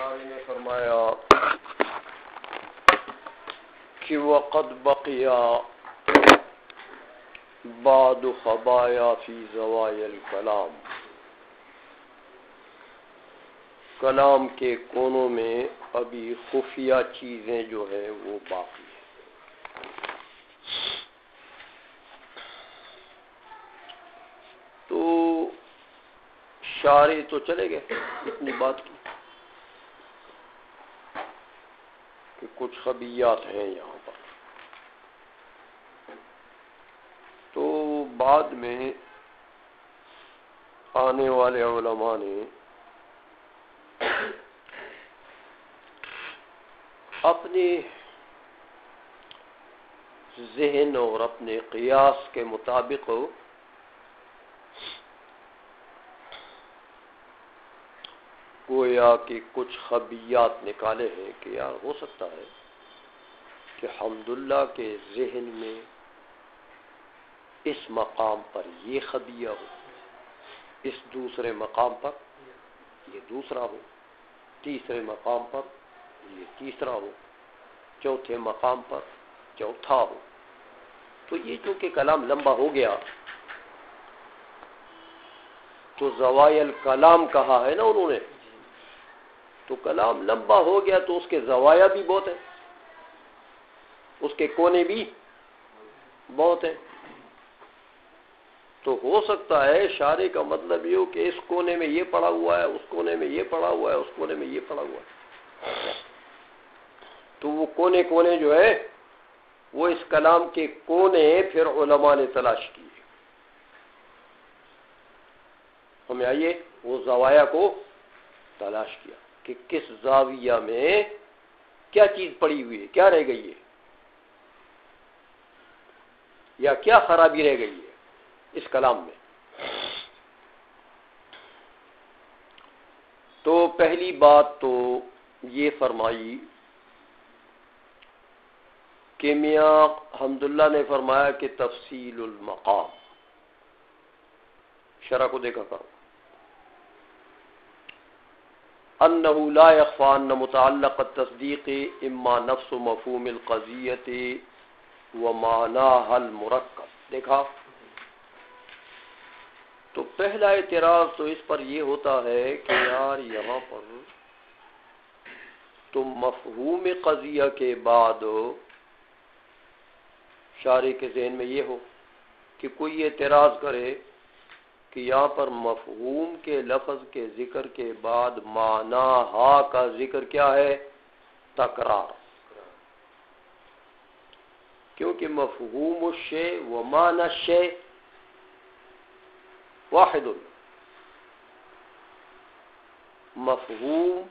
شاعر نے فرمایا کہ وقد بقیا بعد خبایا فی زوایا الکلام، کلام کے کونوں میں ابھی خفیہ چیزیں جو ہیں وہ باقی ہیں۔ تو شاعر تو چلے گئے اتنی بات کی کہ کچھ خبیات ہیں یہاں پر، تو بعد میں آنے والے علماء نے اپنے ذہن اور اپنے قیاس کے مطابق گویا کہ کچھ خبیات نکالے ہیں کہ یار ہو سکتا ہے کہ حمداللہ کے ذہن میں اس مقام پر یہ خبیہ ہو، اس دوسرے مقام پر یہ دوسرا ہو، تیسرے مقام پر یہ تیسرا ہو، چوتھے مقام پر چوتھا ہو۔ تو یہ چونکہ کلام لمبا ہو گیا تو زوایل کلام کہا ہے نا انہوں نے، تو کلام لمبا ہو گیا تو اس کے زوایا بھی بہت ہیں، اس کے کونے بھی بہت ہیں۔ تو ہو سکتا ہے شاعری کا مطلب یہ ہو کہ اس کونے میں یہ پڑا ہوا ہے، اس کونے میں یہ پڑا ہوا ہے، اس کونے میں یہ پڑا ہوا ہے۔ تو وہ کونے کونے جو ہے وہ اس کلام کے کونے پھر علماء نے تلاش کیے، ہمیں آئیے وہ زوایا کو تلاش کیا کہ کس زاویہ میں کیا چیز پڑی ہوئی ہے، کیا رہ گئی ہے یا کیا خرابی رہ گئی ہے اس کلام میں۔ تو پہلی بات تو یہ فرمائی کہ میاں حمداللہ نے فرمایا کہ تفصیل المقام، شرح کو دیکھا کرو، انه لا يخفى ان متعلق التصدیق اما نفس مفہوم القضیت ومعناها المرکب۔ دیکھا تو پہلا اعتراض تو اس پر یہ ہوتا ہے کہ یار یہاں پر تو مفہوم قضیہ کے بعد شارح کے ذہن میں یہ ہو کہ کوئی اعتراض کرے کہ یہاں پر مفہوم کے لفظ کے ذکر کے بعد معنی ہا کا ذکر کیا ہے؟ تکرار، کیونکہ مفہوم الشیء و معنی الشیء واحد، مفہوم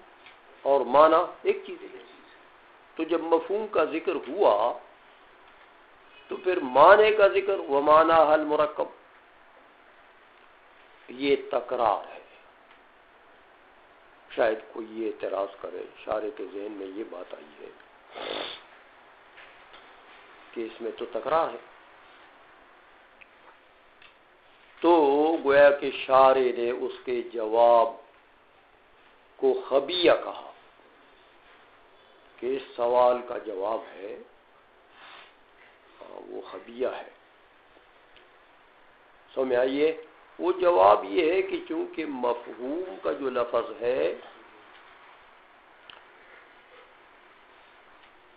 اور معنی ایک چیز ہے۔ تو جب مفہوم کا ذکر ہوا تو پھر معنی کا ذکر و معنی حل مرکب، یہ تکرار ہے۔ شاید کوئی یہ اعتراض کرے، شارح کے ذہن میں یہ بات آئی ہے کہ اس میں تو تکرار ہے، تو گویا کہ شارح نے اس کے جواب کو خبیہ کہا کہ اس سوال کا جواب ہے وہ خبیہ ہے۔ سمجھ آئیے، وہ جواب یہ ہے کہ چونکہ مفہوم کا جو لفظ ہے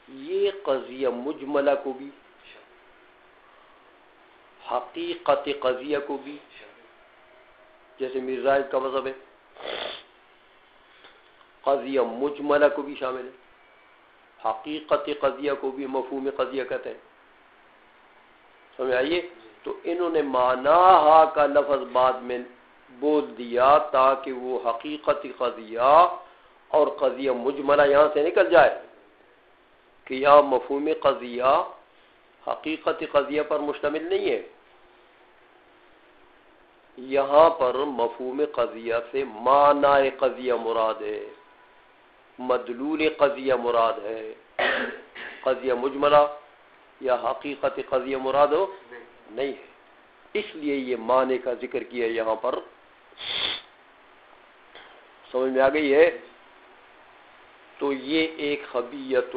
یہ قضیہ مجملہ کو بھی، حقیقت قضیہ کو بھی، جیسے مرزا کا مذہب ہے قضیہ مجملہ کو بھی شامل ہے، حقیقت قضیہ کو بھی مفہوم قضیہ کہتے ہیں۔ سمجھ آئیے، تو انہوں نے معنیٰ کا لفظ بعد میں بول دیا تاکہ وہ حقیقت قضیہ اور قضیہ مجملہ یہاں سے نکل جائے کہ یہاں مفہوم قضیہ حقیقت قضیہ پر مشتمل نہیں ہے، یہاں پر مفہوم قضیہ سے معنی قضیہ مراد ہے، مدلول قضیہ مراد ہے، قضیہ مجملہ یا حقیقت قضیہ مراد ہو نہیں ہے، اس لیے یہ معنی کا ذکر کیا یہاں پر۔ سمجھ میں آ گئی ہے؟ تو یہ ایک خبیت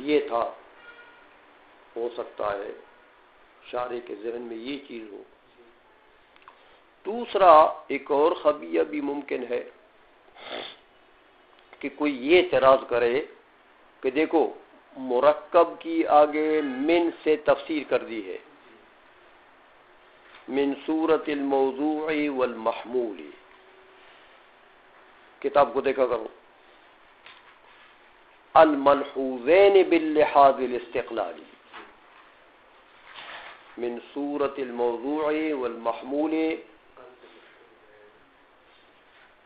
یہ تھا، ہو سکتا ہے شارح کے ذہن میں یہ چیز ہو۔ دوسرا ایک اور خبیہ بھی ممکن ہے کہ کوئی یہ اعتراض کرے کہ دیکھو مرکب کی آگے من سے تفسیر کر دی ہے، من صورت الموضوع والمحمول، کتاب کو دیکھا کرو، الملحوظین باللحاظ الاستقلالی، من صورت الموضوع والمحمول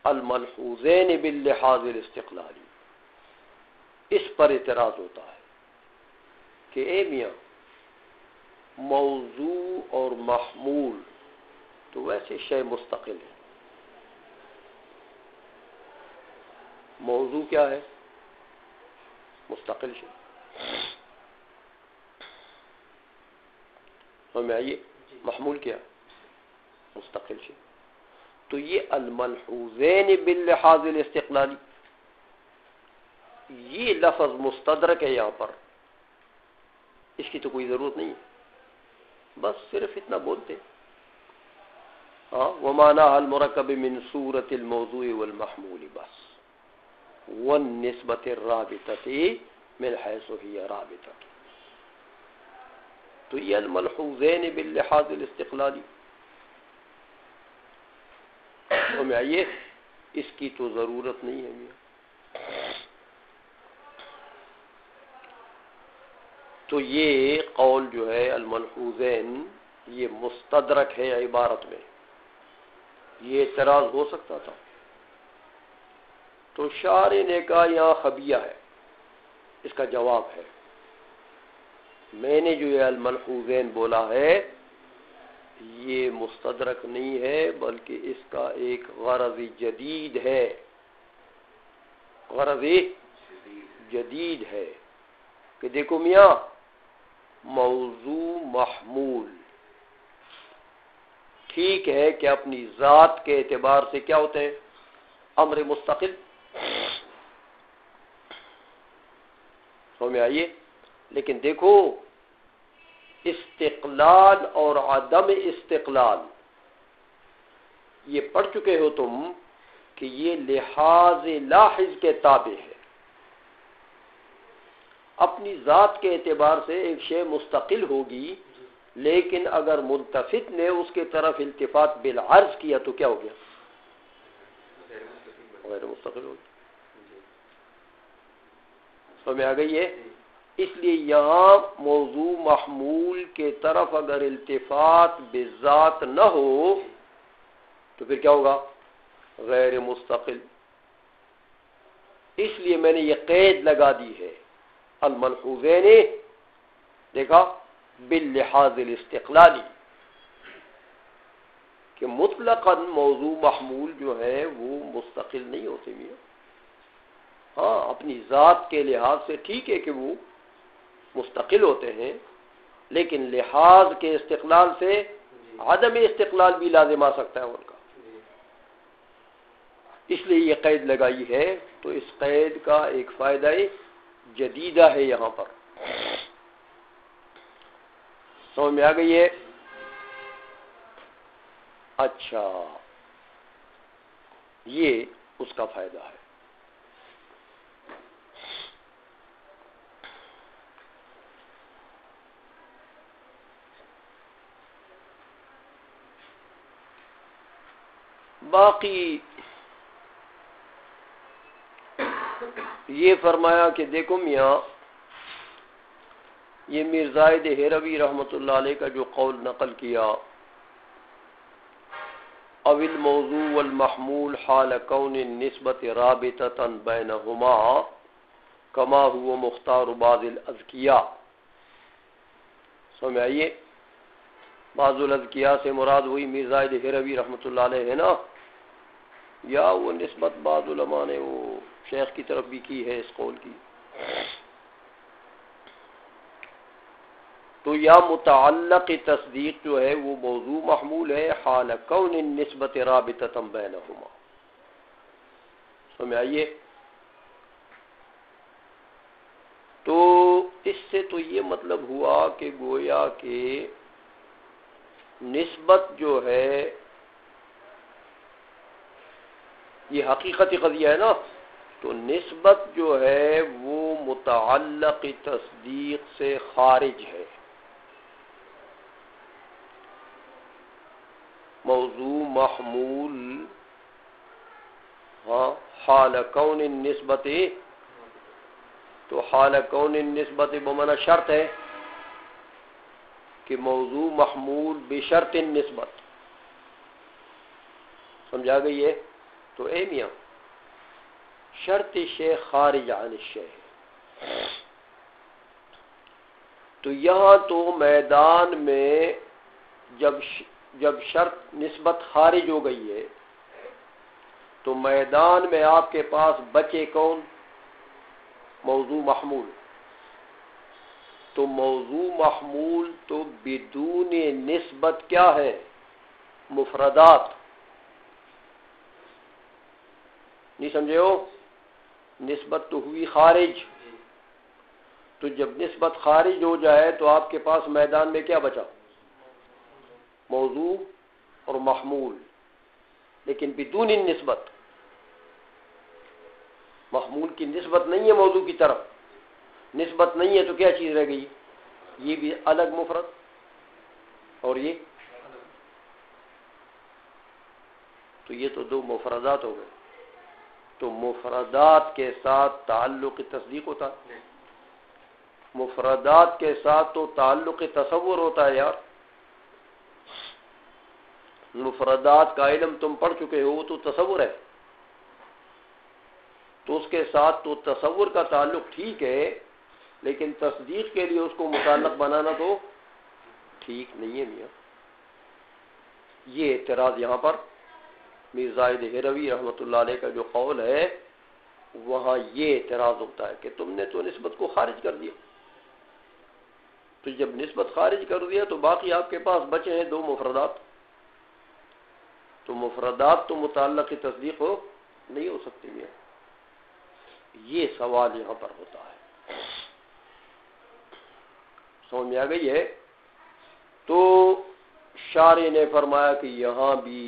الملحوظین باللحاظ الاستقلالی، اس پر اعتراض ہوتا ہے کہ اے میاں موضوع اور محمول تو ویسے شے مستقل ہے۔ موضوع کیا ہے؟ مستقل شے۔ سمجھ آئیے؟ محمول کیا؟ مستقل شے۔ تو یہ الملحوظین باللحاظ الاستقلالی، یہ لفظ مستدرک ہے یہاں پر، اس کی تو کوئی ضرورت نہیں ہے، بس صرف اتنا بولتے ہاں ومعناها المرکب من صورت الموضوع والمحمول بس، والنسبت الرابطۃ من حیث ہی رابطۃ، تو یہ الملحوظین باللحاظ الاستقلالی میں آئیے، اس کی تو ضرورت نہیں ہے میاں۔ تو یہ قول جو ہے الملحوظین یہ مستدرک ہے عبارت میں، یہ اعتراض ہو سکتا تھا۔ تو شارح نے کہا یہاں خبیہ ہے، اس کا جواب ہے، میں نے جو یہ الملحوظین بولا ہے یہ مستدرک نہیں ہے، بلکہ اس کا ایک غرض جدید ہے، غرض جدید ہے کہ دیکھو میاں موضوع محمول ٹھیک ہے کہ اپنی ذات کے اعتبار سے کیا ہوتے ہیں؟ امر مستقل، سمجھ میں آئیے، لیکن دیکھو استقلال اور عدم استقلال یہ پڑھ چکے ہو تم کہ یہ لحاظ لاحظ کے تابع ہے، اپنی ذات کے اعتبار سے ایک شے مستقل ہوگی، لیکن اگر ملتفت نے اس کے طرف التفات بالعرض کیا تو کیا ہو گیا؟ غیر مستقل ہو گیا۔ سمجھ آ گئی ہے؟ اس لیے یہاں موضوع محمول کے طرف اگر التفات بالذات نہ ہو تو پھر کیا ہوگا؟ غیر مستقل۔ اس لیے میں نے یہ قید لگا دی ہے الملحوظین، دیکھا باللحاظ الاستقلالی، کہ مطلقاً موضوع محمول جو ہے وہ مستقل نہیں ہوتے میاں، ہاں اپنی ذات کے لحاظ سے ٹھیک ہے کہ وہ مستقل ہوتے ہیں، لیکن لحاظ کے استقلال سے عدم استقلال بھی لازم آ سکتا ہے ان کا، اس لیے یہ قید لگائی ہے۔ تو اس قید کا ایک فائدہ جدیدہ ہے یہاں پر، سمجھ میں آ گئی ہے؟ اچھا یہ اس کا فائدہ ہے۔ باقی یہ فرمایا کہ دیکھو میاں یہ میر زاہد ہیروی رحمۃ اللہ علیہ کا جو قول نقل کیا، او الموضوع والمحمول حال کون النسبت رابطۃ بینہما کما هو مختار بعض الاذکیاء، سمجھ آئیے؟ بعض الاذکیاء سے مراد وہی میر زاہد ہیروی رحمۃ اللہ علیہ ہے نا، یا وہ نسبت بعض علماء نے وہ شیخ کی طرف بھی کی ہے اس قول کی، تو یا متعلق تصدیق جو ہے وہ موضوع محمول ہے حال کون النسبت رابطۃ بینہما، سمجھ آئیے؟ اس سے تو یہ مطلب ہوا کہ گویا کہ نسبت جو ہے یہ حقیقتی قضیہ ہے نا، تو نسبت جو ہے وہ متعلق تصدیق سے خارج ہے. موضوع محمول حال کون النسبت، تو حال کون النسبت بمعنی شرط ہے کہ موضوع محمول بشرط النسبت. سمجھا گئی ہے؟ تو اے میاں شرط شے خارج عن الشے، تو یہاں تو میدان میں جب شرط نسبت خارج ہو گئی ہے تو میدان میں آپ کے پاس بچے کون؟ موضوع محمول. تو موضوع محمول تو بدون نسبت کیا ہے؟ مفردات. نہیں سمجھے ہو؟ نسبت تو ہوئی خارج. تو جب نسبت خارج ہو جائے تو آپ کے پاس میدان میں کیا بچا؟ موضوع اور محمول، لیکن بدون نسبت. محمول کی نسبت نہیں ہے موضوع کی طرف، نسبت نہیں ہے تو کیا چیز رہ گئی؟ یہ بھی الگ مفرد اور یہ، تو یہ تو دو مفردات ہو گئے. تو مفردات کے ساتھ تعلق تصدیق ہوتا ہے، مفردات کے ساتھ تو تعلق تصور ہوتا ہے یار. مفردات کا علم تم پڑھ چکے ہو تو تصور ہے، تو اس کے ساتھ تو تصور کا تعلق ٹھیک ہے، لیکن تصدیق کے لیے اس کو متعلق بنانا تو ٹھیک نہیں ہے میاں. یہ اعتراض یہاں پر میر زاہد ہروی رحمۃ اللہ علیہ کا جو قول ہے وہاں یہ اعتراض ہوتا ہے کہ تم نے تو نسبت کو خارج کر دیا. تو جب نسبت خارج کر دیا تو باقی آپ کے پاس بچے ہیں دو مفردات. تو مفردات تو متعلق تصدیق ہو نہیں ہو سکتی میاں. یہ سوال یہاں پر ہوتا ہے. سمجھ میں آ گئی ہے؟ تو شارح نے فرمایا کہ یہاں بھی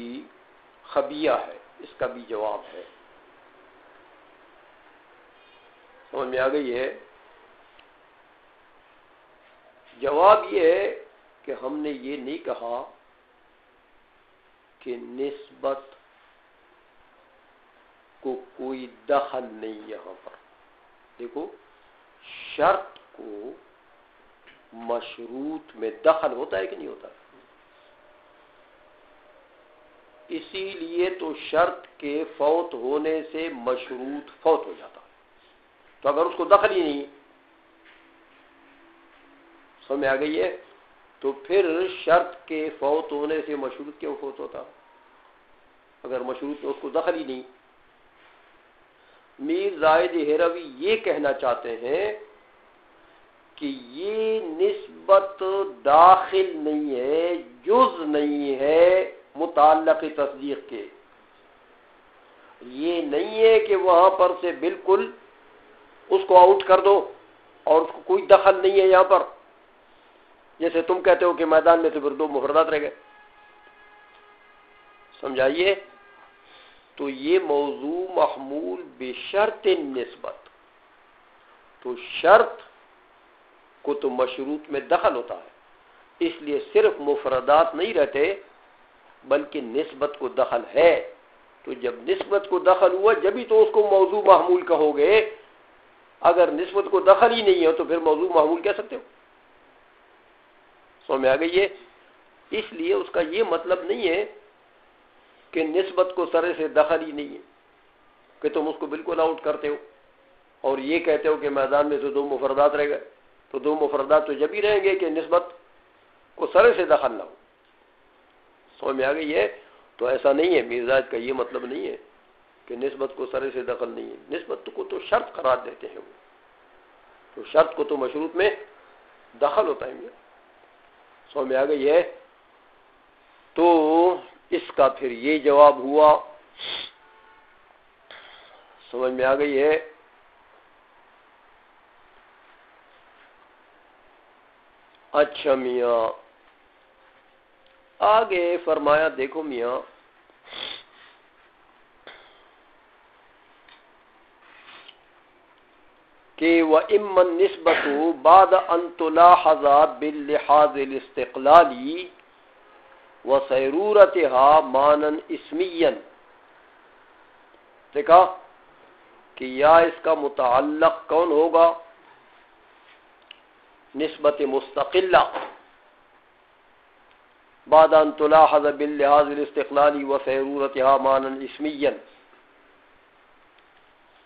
خبیہ ہے، اس کا بھی جواب ہے. سمجھ میں آ گئی ہے؟ جواب یہ ہے کہ ہم نے یہ نہیں کہا کہ نسبت کو کوئی دخل نہیں. یہاں پر دیکھو، شرط کو مشروط میں دخل ہوتا ہے کہ نہیں ہوتا؟ اسی لیے تو شرط کے فوت ہونے سے مشروط فوت ہو جاتا ہے. تو اگر اس کو دخل ہی نہیں، سمجھ میں آ گئی ہے، تو پھر شرط کے فوت ہونے سے مشروط کیوں فوت ہوتا اگر مشروط میں اس کو دخل ہی نہیں؟ میر زاہد ہروی یہ کہنا چاہتے ہیں کہ یہ نسبت داخل نہیں ہے، جز نہیں ہے متعلق تصدیق کے. یہ نہیں ہے کہ وہاں پر سے بالکل اس کو آؤٹ کر دو اور اس کو کوئی دخل نہیں ہے یہاں پر، جیسے تم کہتے ہو کہ میدان میں سے پھر دو مفردات رہ گئے. سمجھائیے؟ تو یہ موضوع محمول بشرط نسبت، تو شرط کو تو مشروط میں دخل ہوتا ہے، اس لیے صرف مفردات نہیں رہتے بلکہ نسبت کو دخل ہے. تو جب نسبت کو دخل ہوا جبھی تو اس کو موضوع محمول کہو گے. اگر نسبت کو دخل ہی نہیں ہے تو پھر موضوع محمول کہہ سکتے ہو. سمجھ میں آ گئی ہے؟ اس لیے اس کا یہ مطلب نہیں ہے کہ نسبت کو سرے سے دخل ہی نہیں ہے کہ تم اس کو بالکل آؤٹ کرتے ہو اور یہ کہتے ہو کہ میدان میں تو دو مفردات رہ گئے. تو دو مفردات تو جب ہی رہیں گے کہ نسبت کو سرے سے دخل نہ ہو. سمجھ میں آ گئی ہے؟ تو ایسا نہیں ہے، مزاج کا یہ مطلب نہیں ہے کہ نسبت کو سرے سے دخل نہیں ہے. نسبت کو تو شرط قرار دیتے ہیں وہ، تو شرط کو تو مشروط میں دخل ہوتا ہے. سمجھ میں آ گئی ہے؟ تو اس کا پھر یہ جواب ہوا. سمجھ میں آ گئی ہے؟ اچھا میاں آگے فرمایا، دیکھو میاں کہ وَإِمَّا النِّسْبَةُ بَعْدَ أَن تُلَاحَظَ بِاللِّحَاظِ الِاسْتِقْلَالِي وَصَيْرُورَتِهَا مَانًا اسْمِيًّا، دیکھا کہ یا اس کا متعلق کون ہوگا؟ نسبت مستقلہ، بعد ان تلاحظ باللحاظ الاستقلالی وسیرورتها مانا اسمیا،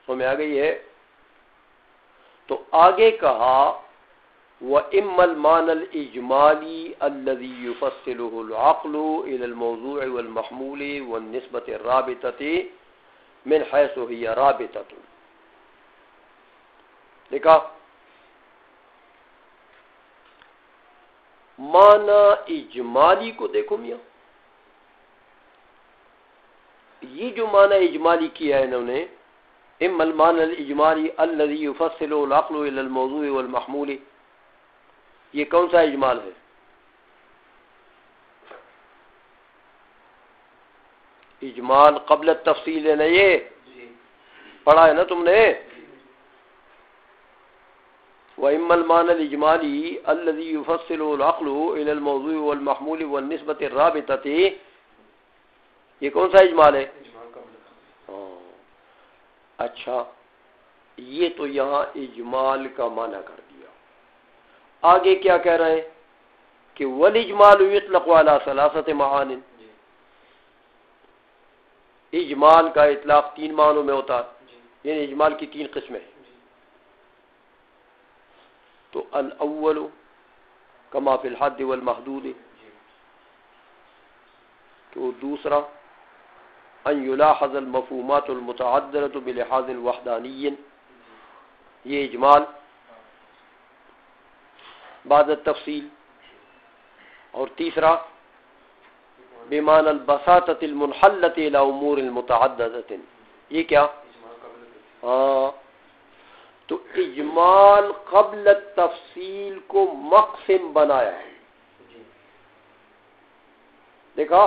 سمجھ آ گئی ہے؟ تو آگے کہا وَإِمَّا الْمَانَى الْإِجْمَالِي الَّذِي يُفَصِّلُهُ الْعَقْلُ إِلَى الْمَوْضُوعِ وَالْمَحْمُولِ وَالنِّسْبَةِ الرَّابِطَةِ مِنْ حَيْثُ هِيَ رَابِطَةٌ، دیکھا معنی اجمالی کو دیکھو میاں، یہ جو معنی اجمالی کیا ہے انہوں نے، اما المعنى الاجمالی الذي يفصل العقل الى الموضوع والمحمول، یہ کون سا اجمال ہے؟ اجمال قبل التفصیل ہے نا، یہ پڑھا ہے نا تم نے؟ وَإِمَّا الْمَانَى الْإِجْمَالِي الَّذِي يُفَصِّلُ الْعَقْلُ إِلَى الْمَوْضُوعِ وَالْمَحْمُولِ وَالنِّسْبَةِ الرَّابِطَةِ، یہ کون سا اجمال ہے؟ اچھا، یہ تو یہاں اجمال کا معنی کر دیا۔ آگے کیا کہہ رہے ہیں کہ وَالْإِجْمَالُ يُطْلَقُ عَلَى ثَلَاثَةِ مَعَانٍ، اجمال کا اطلاق تین معنوں میں ہوتا ہے، یعنی اجمال کی تین قسمیں ہیں۔ تو الاول کما فی الحد والمحدود، تو دوسرا ان یلاحظ المفہومات المتعددۃ بلحاظ وحدانی، یہ اجمال بعد التفصیل، اور تیسرا بمعنى البساطۃ المنحلۃ الی امور المتعددۃ، یہ کیا؟ ہاں، تو اجمال قبل التفصیل کو مقسم بنایا، دیکھا؟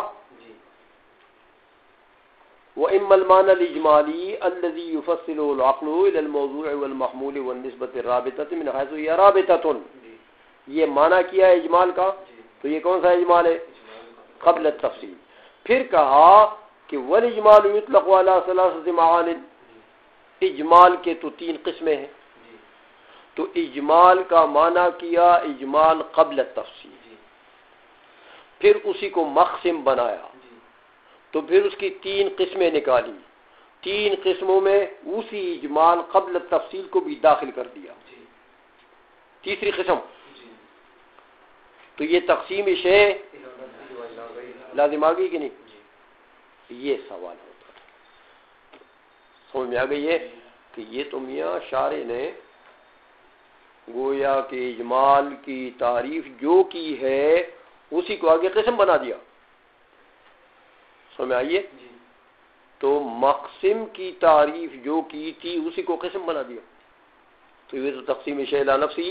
وَإِمَّا الْمَانَى الْإِجْمَالِي الَّذِي يُفَصِّلُهُ الْعَقْلُ إِلَى الْمَوْضُوعِ وَالْمَحْمُولِ وَالنِّسْبَةِ الرَّابِطَةِ مِنْ حَيْثُ هِيَ رَابِطَةٌ، یہ معنی کیا ہے اجمال کا؟ تو یہ کون سا اجمال ہے؟ قبل التفصیل۔ پھر کہا کہ وَالْإِجْمَالُ يُطْلَقُ عَلَى ثَلَاثَةِ مَعَانٍ، اجمال کے تو تین قسمیں ہیں، تو اجمال کا معنی کیا اجمال قبل التفصیل، پھر اسی کو مقسم بنایا، تو پھر اس کی تین قسمیں نکالی، تین قسموں میں اسی اجمال قبل التفصیل کو بھی داخل کر دیا۔ تیسری قسم، تو یہ تقسیم شے لازم آ گئی کہ نہیں؟ یہ سوال ہوتا ہے، سمجھ میں آ گئی ہے کہ یہ تو میاں شارع نے گویا کہ اجمال کی تعریف جو کی ہے اسی کو آگے قسم بنا دیا، سمجھ آئیے؟ تو مقسم کی تعریف جو کی تھی اسی کو قسم بنا دیا، تو یہ تو تقسیم شیء الی نفسی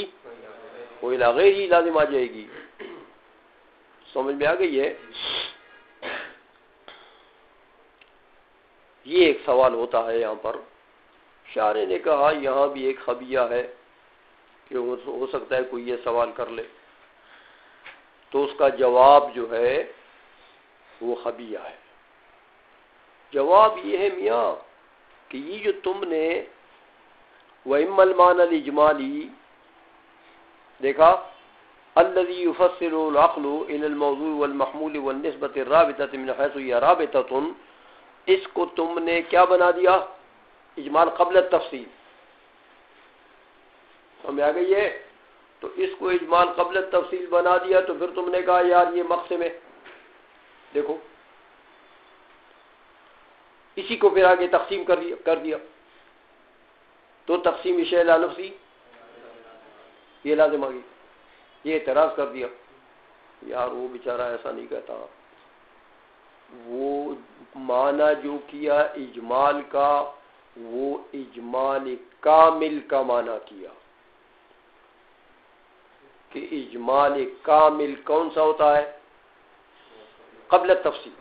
و الی غیرہ لازم آ جائے گی، سمجھ میں آ گئی ہے؟ یہ ایک سوال ہوتا ہے یہاں پر، شارع نے کہا یہاں بھی ایک خبیہ ہے کہ ہو سکتا ہے کوئی یہ سوال کر لے، تو اس کا جواب جو ہے وہ خبیہ ہے۔ جواب یہ ہے میاں کہ یہ جو تم نے وَإِمَّا الْمَانَى الْإِجْمَالِي دیکھا الَّذِي يُفَصِّلُ الْعَقْلُ إِلَى الْمَوْضُوعِ وَالْمَحْمُولِ وَالنِّسْبَةِ الرَّابِطَةِ مِنْ حَيْثُ هِيَ رَابِطَةٌ، اس کو تم نے کیا بنا دیا؟ اجمال قبل التفصیل، سمجھ آ گئی ہے؟ تو اس کو اجمال قبل التفصیل بنا دیا، تو پھر تم نے کہا یار یہ مقسم ہے، دیکھو اسی کو پھر آگے تقسیم کر دیا، تو تقسیم شیء الی نفسی یہ لازم آ گئی، یہ اعتراض کر دیا یار وہ بیچارہ ایسا نہیں کہتا، وہ معنی جو کیا اجمال کا وہ اجمال کامل کا معنی کیا، کہ اجمال کامل کون سا ہوتا ہے؟ قبل تفصیل.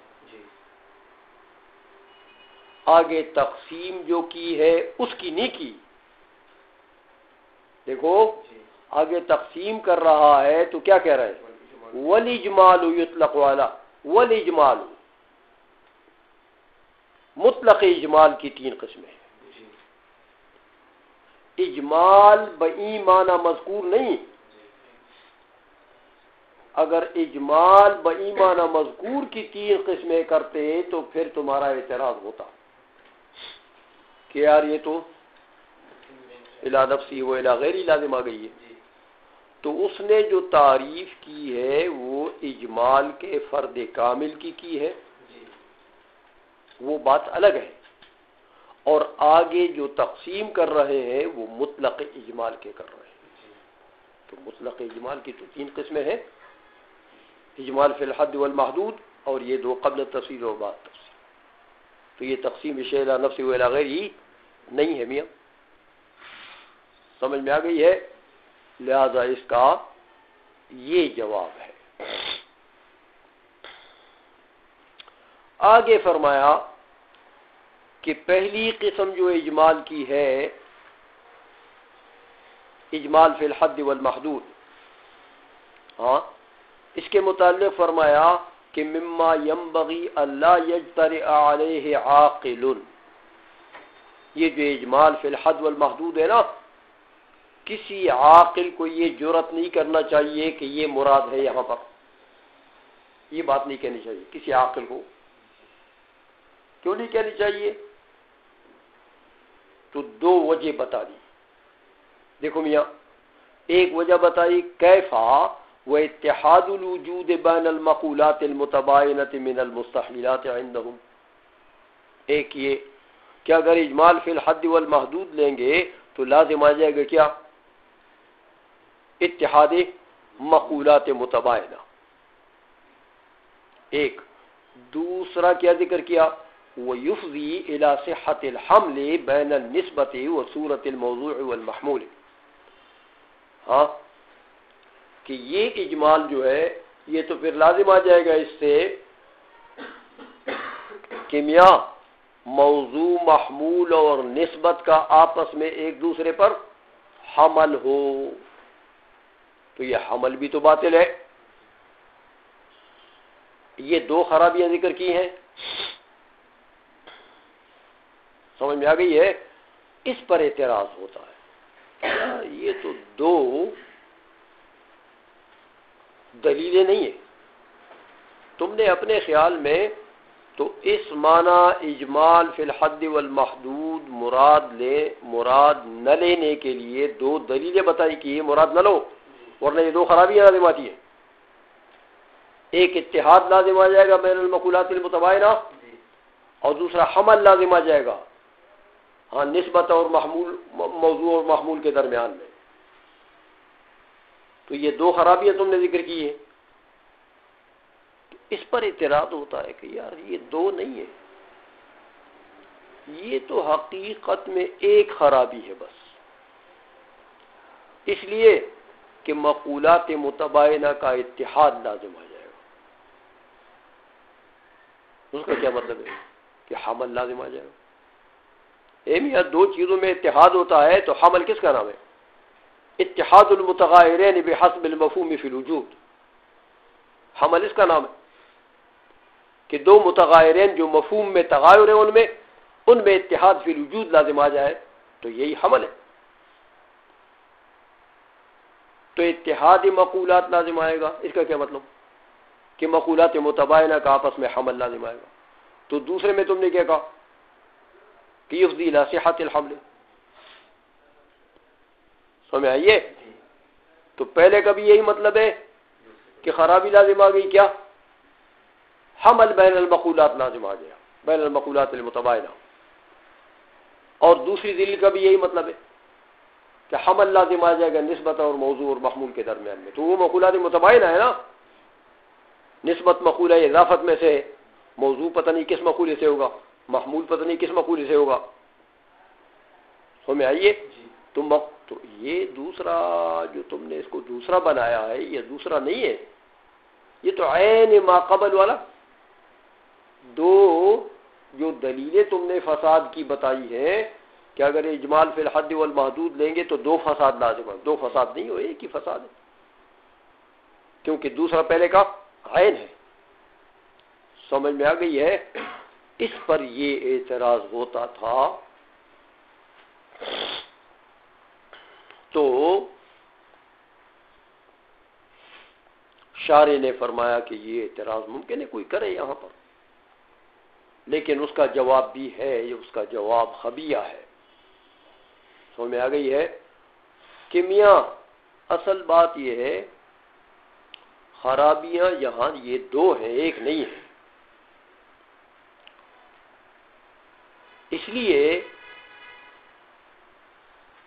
آگے تقسیم جو کی ہے اس کی نہیں کی. دیکھو آگے تقسیم کر رہا ہے تو کیا کہہ رہا ہے؟ والاجمال یطلق علی والاجمال. مطلق اجمال کی 3 قسمیں ہیں. اجمال بئی معنی مذکور نہیں. اگر اجمال بئی معنی مذکور کی 3 قسمیں کرتے تو پھر تمہارا اعتراض ہوتا کہ یار یہ تو الی نفسی و الی غیری لازم آ گئی ہے. تو اس نے جو تعریف کی ہے وہ اجمال کے فرد کامل کی ہے، وہ بات الگ ہے. اور آگے جو تقسیم کر رہے ہیں وہ مطلق اجمال کے کر رہے ہیں. تو مطلق اجمال کی تو 3 قسمیں ہیں، اجمال فی الحد والمحدود، اور یہ 2 قبل تفصیل اور بعد تفصیل. تو یہ تقسیم شیء الی نفسی و الی غیری نہیں ہے میاں. سمجھ میں آ گئی ہے؟ لہذا اس کا یہ جواب ہے. آگے فرمایا کہ پہلی قسم جو اجمال کی ہے، اجمال فی الحد والمحدود، ہاں اس کے متعلق فرمایا کہ مما ينبغي الا يجترئ علیہ عاقل. یہ جو اجمال فی الحد والمحدود ہے نا، کسی عاقل کو یہ جرأت نہیں کرنا چاہیے کہ یہ مراد ہے یہاں پر. یہ بات نہیں کہنی چاہیے کسی عاقل کو. کیوں نہیں کہنی چاہیے؟ تو 2 وجہ بتا دی. دیکھو میاں، ایک وجہ بتائی کیفا و اتحاد الوجود بین المقولات المتباینۃ من المستحیلات عندهم. ایک یہ کہ اگر اجمال فی الحد والمحدود لیں گے تو لازم آ جائے گا کیا؟ اتحاد مقولات متباینہ. ایک دوسرا کیا ذکر کیا؟ وَيُفْضِي إِلَى صِحَّةِ الْحَمْلِ بَيْنَ النِّسْبَةِ وَصُورَةِ الْمَوْضُوعِ وَالْمَحْمُولِ. ہاں کہ یہ اجمال جو ہے یہ تو پھر لازم آ جائے گا اس سے کہ میاں موضوع، محمول اور نسبت کا آپس میں ایک دوسرے پر حمل ہو. تو یہ حمل بھی تو باطل ہے. یہ 2 خرابیاں ذکر کی ہیں. سمجھ میں آ گئی ہے؟ اس پر اعتراض ہوتا ہے. یہ تو 2 دلیلیں نہیں ہیں. تم نے اپنے خیال میں تو اس معنی اجمال فی الحد والمحدود مراد نہ لینے کے لیے 2 دلیلیں بتائی کہ یہ مراد نہ لو، ورنہ یہ 2 خرابیاں لازم آتی ہیں. ایک اتحاد لازم آ جائے گا بین المقولات المتباینہ، اور دوسرا حمل لازم آ جائے گا، ہاں نسبت اور محمول، موضوع اور محمول کے درمیان میں. تو یہ 2 خرابیاں تم نے ذکر کی ہیں. اس پر اعتراض ہوتا ہے کہ یار یہ 2 نہیں ہے، یہ تو حقیقت میں ایک خرابی ہے بس. اس لیے کہ مقولات متباینہ کا اتحاد لازم آ جائے گا. اس کا کیا مطلب ہے؟ کہ حمل لازم آ جائے گا. میاں 2 چیزوں میں اتحاد ہوتا ہے تو حمل کس کا نام ہے؟ اتحاد المتغایرین بحسب المفہوم فی الوجود. حمل اس کا نام ہے کہ 2 متغایرین جو مفہوم میں تغایر ہے ان میں اتحاد فی الوجود لازم آ جائے تو یہی حمل ہے. تو اتحاد مقولات لازم آئے گا. اس کا کیا مطلب؟ کہ مقولات متباینہ کا آپس میں حمل لازم آئے گا. تو دوسرے میں تم نے کیا کہا کہ یفضی الی صحۃ الحمل. سمجھ آئیے؟ تو پہلے کا بھی یہی مطلب ہے کہ خرابی لازم آ گئی، کیا؟ حمل بین المقولات لازم آ گیا، بین المقولات المتباینہ. اور دوسری دلیل کا بھی یہی مطلب ہے کہ حمل لازم آ جائے گا نسبت اور موضوع اور محمول کے درمیان میں. تو وہ مقولات متباینہ ہے نا. نسبت مقولہ اضافت میں سے، موضوع پتہ نہیں کس مقولے سے ہوگا، محمول پتہ نہیں کس مقولے سے ہوگا. سمجھ آئیے؟ تو تو یہ دوسرا جو تم نے اس کو دوسرا بنایا ہے یہ دوسرا نہیں ہے، یہ تو عین ما قبل والا دو جو دلیلیں تم نے فساد کی بتائی ہیں کہ اگر اجمال فی الحد والمحدود لیں گے تو دو فساد لازم ہے، دو فساد نہیں ہو، ایک ہی فساد ہے، کیونکہ دوسرا پہلے کا عین ہے۔ سمجھ میں آ گئی ہے؟ اس پر یہ اعتراض ہوتا تھا تو شارح نے فرمایا کہ یہ اعتراض ممکن ہے کوئی کرے یہاں پر، لیکن اس کا جواب بھی ہے، یہ اس کا جواب خبیہ ہے۔ سمجھ میں آ گئی ہے کہ میاں اصل بات یہ ہے خرابیاں یہاں یہ دو ہیں، ایک نہیں ہے، اس لیے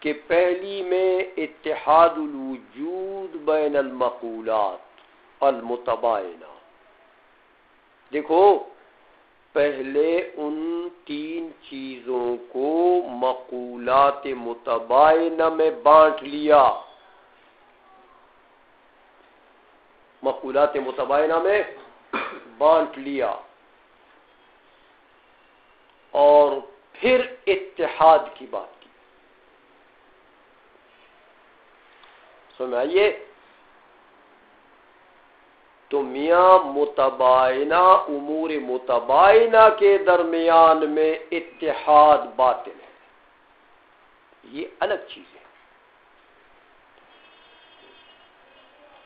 کہ پہلی میں اتحاد الوجود بین المقولات المتباینہ، دیکھو پہلے ان تین چیزوں کو مقولات متباینہ میں بانٹ لیا، مقولات متباینہ میں بانٹ لیا اور پھر اتحاد کی بات کی۔ سمجھائیے تو میاں متباینہ امور متباینہ کے درمیان میں اتحاد باطل ہے، یہ الگ چیز ہے،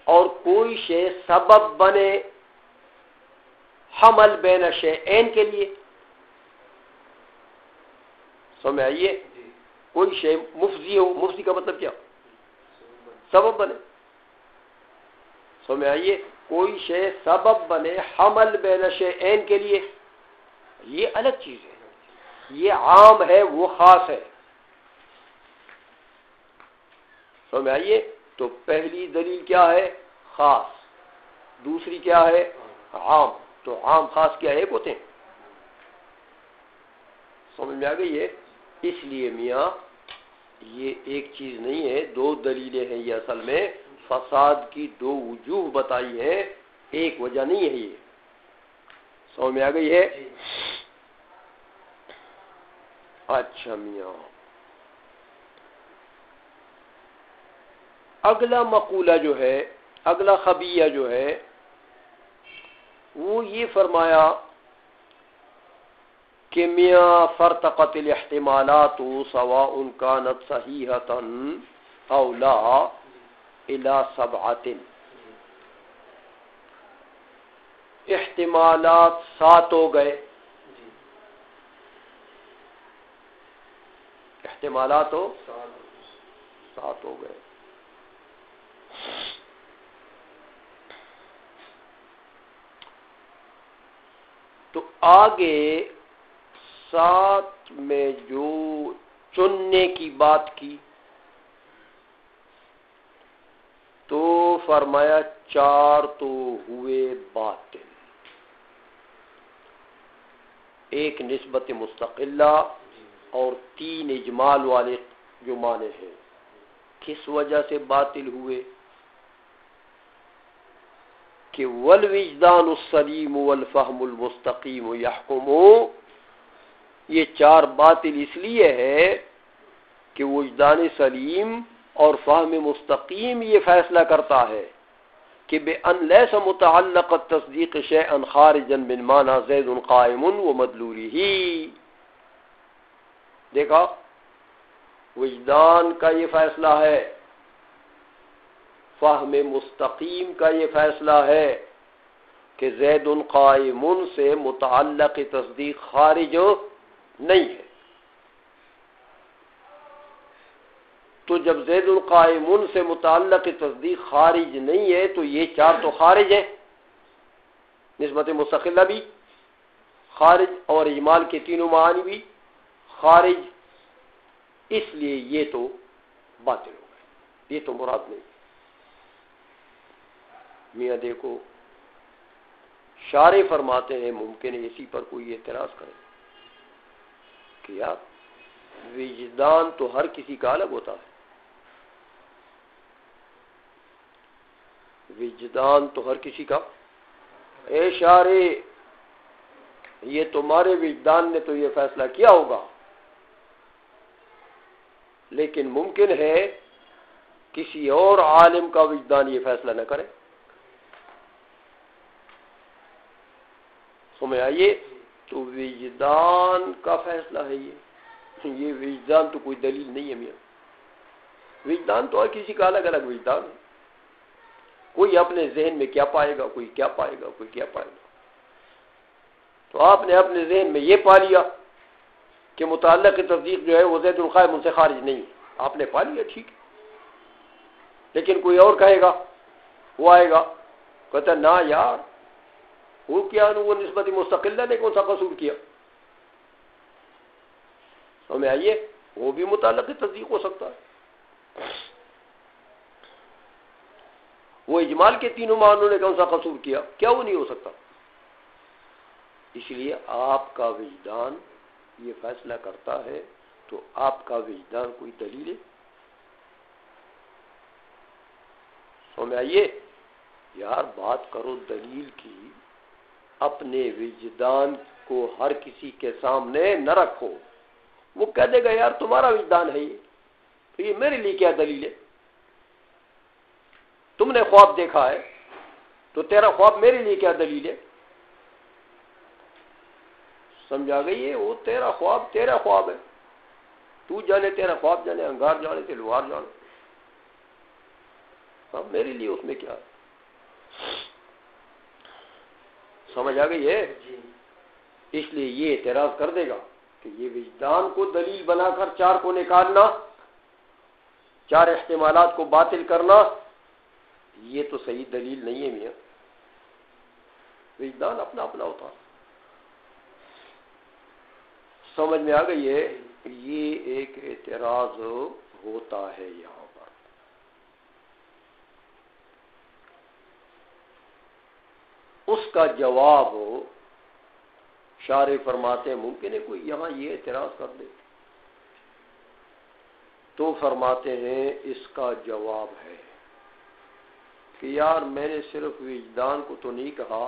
اور کوئی شے سبب بنے حمل بین شیئین کے لیے، سمجھ آئیے، کوئی شے مفضی ہو، مفضی کا مطلب کیا؟ سبب بنے، سمجھ آئیے، کوئی شے سبب بنے حمل بین شیئین کے لیے، یہ الگ چیز ہے، یہ عام ہے وہ خاص ہے، سمجھ آئیے۔ تو پہلی دلیل کیا ہے؟ خاص، دوسری کیا ہے؟ عام، تو عام خاص کیا ایک ہوتے ہیں؟ سمجھ میں آ گئی ہے؟ اس لیے میاں یہ ایک چیز نہیں ہے، دو دلیلیں ہیں، یہ اصل میں فساد کی دو وجوہ بتائی ہیں، ایک وجہ نہیں ہے یہ، سمجھ میں آ گئی ہے؟ اچھا میاں اگلا مقولہ جو ہے، اگلا خبیہ جو ہے وہ یہ فرمایا کہ میاں فرتقت الاحتمالات سواء كانت صحیحة او لا الى سبعة، احتمالات سات ہو گئے، احتمالات ہو سات ہو گئے، تو آگے سات میں جو چننے کی بات کی تو فرمایا چار تو ہوئے باطل، ایک نسبت مستقلہ اور تین اجمال والے جو معنی ہیں، کس وجہ سے باطل ہوئے؟ کہ والوجدان السلیم والفہم المستقیم یحکمو، یہ چار باطل اس لیے ہے کہ وجدان سلیم اور فہم مستقیم یہ فیصلہ کرتا ہے کہ بأن لیس متعلق التصدیق شیئا خارجا من معنی زید قائم ومدلولہ، دیکھا وجدان کا یہ فیصلہ ہے، فہم مستقیم کا یہ فیصلہ ہے کہ زید قائم سے متعلق تصدیق خارج نہیں ہے، تو جب زید قائم سے متعلق تصدیق خارج نہیں ہے تو یہ چار تو خارج ہے، نسبت مستقلہ بھی خارج اور اجمال کے تینوں معانی بھی خارج، اس لیے یہ تو باطل ہو گئے، یہ تو مراد نہیں۔ میاں دیکھو شارح فرماتے ہیں ممکن ہے اسی پر کوئی اعتراض کرے کہ یار وجدان تو ہر کسی کا الگ ہوتا ہے، وجدان تو ہر کسی کا، اے شارع یہ تمہارے وجدان نے تو یہ فیصلہ کیا ہوگا، لیکن ممکن ہے کسی اور عالم کا وجدان یہ فیصلہ نہ کرے. سمجھ آئیے؟ تو وجدان کا فیصلہ ہے یہ وجدان تو کوئی دلیل نہیں ہے میاں. وجدان تو ہر کسی کا الگ الگ وجدان ہے. کوئی اپنے ذہن میں کیا پائے گا، کوئی کیا پائے گا، کوئی کیا پائے گا. تو آپ نے اپنے ذہن میں یہ پا لیا کہ متعلق کی تصدیق جو ہے وہ زید القائم ان سے خارج نہیں ہے، آپ نے پا لیا، ٹھیک ہے. لیکن کوئی اور کہے گا، وہ آئے گا کہتا نہ یار وہ کیا وہ نسبت مستقلہ نے کون سا قصور کیا. سمجھ آئیے؟ وہ بھی متعلق کی تصدیق ہو سکتا ہے. وہ اجمال کے تینوں معنوں نے کون سا قصور کیا، کیا وہ نہیں ہو سکتا. اس لیے آپ کا وجدان یہ فیصلہ کرتا ہے تو آپ کا وجدان کوئی دلیل ہے. سمجھ آئیے؟ یار بات کرو دلیل کی، اپنے وجدان کو ہر کسی کے سامنے نہ رکھو. وہ کہہ دے گا یار تمہارا وجدان ہے یہ، تو یہ میرے لیے کیا دلیل ہے. تم نے خواب دیکھا ہے تو تیرا خواب میرے لیے کیا دلیل ہے. سمجھا گئی ہے؟ وہ تیرا خواب ہے. تو جانے تیرا خواب جانے، انگار جانے تلوار جانے، اب میرے لیے اس میں کیا ہے. سمجھ آ گئی ہے؟ اس لیے یہ اعتراض کر دے گا کہ یہ وجدان کو دلیل بنا کر چار کو نکالنا، چار احتمالات کو باطل کرنا، یہ تو صحیح دلیل نہیں ہے میاں. وجدان اپنا اپنا ہوتا. سمجھ میں آ گئی ہے؟ یہ ایک اعتراض ہوتا ہے یہاں پر. اس کا جواب شارح فرماتے ہیں ممکن ہے کوئی یہاں یہ اعتراض کر دے، تو فرماتے ہیں اس کا جواب ہے کہ یار میں نے صرف وجدان کو تو نہیں کہا،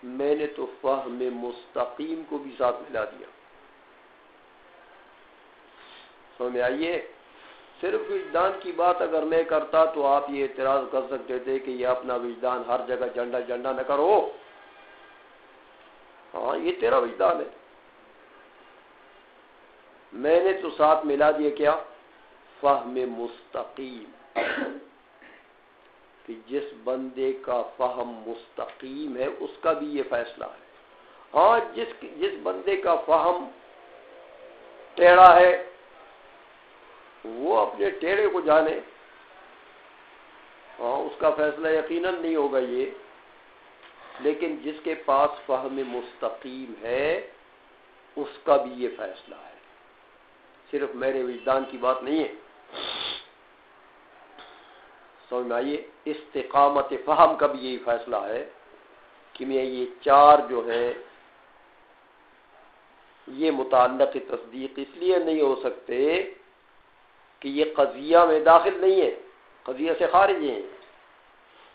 میں نے تو فہم مستقیم کو بھی ساتھ ملا دیا. سمجھ آئیے؟ صرف وجدان کی بات اگر میں کرتا تو آپ یہ اعتراض کر سکتے تھے کہ یہ اپنا وجدان ہر جگہ جھنڈا نہ کرو. ہاں یہ تیرا وجدان ہے، میں نے تو ساتھ ملا دیا کیا؟ فہم مستقیم، کہ جس بندے کا فہم مستقیم ہے اس کا بھی یہ فیصلہ ہے. ہاں جس بندے کا فہم ٹیڑھا ہے وہ اپنے ٹیڑھے کو جانے، ہاں اس کا فیصلہ یقیناً نہیں ہوگا یہ. لیکن جس کے پاس فہم مستقیم ہے اس کا بھی یہ فیصلہ ہے، صرف میرے وجدان کی بات نہیں ہے. سمجھ میں آئیے؟ استقامت فہم کا بھی یہی فیصلہ ہے کہ میں یہ چار جو ہے یہ متعلق تصدیق اس لیے نہیں ہو سکتے کہ یہ قضیہ میں داخل نہیں ہے، قضیہ سے خارج ہیں.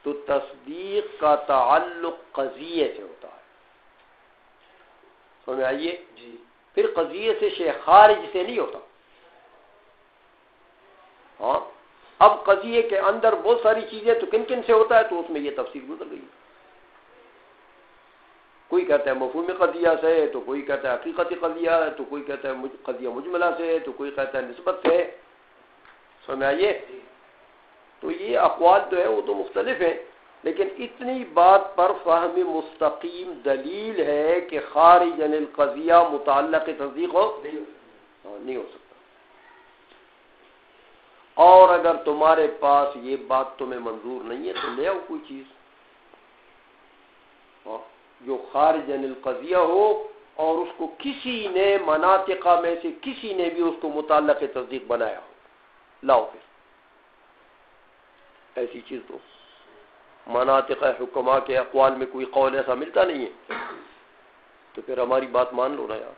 تو تصدیق کا تعلق قضیے سے ہوتا ہے. سمجھ آئیے؟ جی. پھر قضیے سے شے خارج سے نہیں ہوتا. ہاں اب قضیے کے اندر بہت ساری چیزیں تو کن کن سے ہوتا ہے، تو اس میں یہ تفصیل گزر گئی. کوئی کہتا ہے مفہوم قضیہ سے، تو کوئی کہتا ہے حقیقت قضیہ ہے، تو کوئی کہتا ہے قضیہ مجملہ سے، تو کوئی کہتا ہے نسبت سے. سمجھ آئیے؟ تو یہ اقوال جو ہے وہ تو مختلف ہیں، لیکن اتنی بات پر فہم مستقیم دلیل ہے کہ خارج عن القضیہ متعلق تصدیق نہیں ہو سکتا. اور اگر تمہارے پاس یہ بات تمہیں منظور نہیں ہے تو لے آؤ کوئی چیز جو خارج عن القضیہ ہو اور اس کو کسی نے مناطقہ میں سے کسی نے بھی اس کو متعلق تصدیق بنایا ہو. لاؤ پھر ایسی چیز تو مناطق حکماء کے اقوال میں کوئی قول ایسا ملتا نہیں ہے، تو پھر ہماری بات مان لو نا یار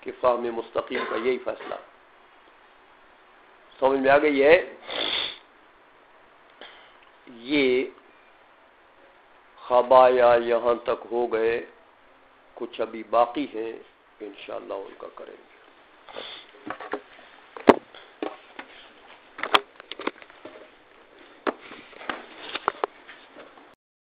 کہ فہم مستقیم کا یہی فیصلہ. سمجھ میں آ گئی ہے؟ یہ خبایا یہاں تک ہو گئے، کچھ ابھی باقی ہیں، انشاءاللہ ان کا کریں گے.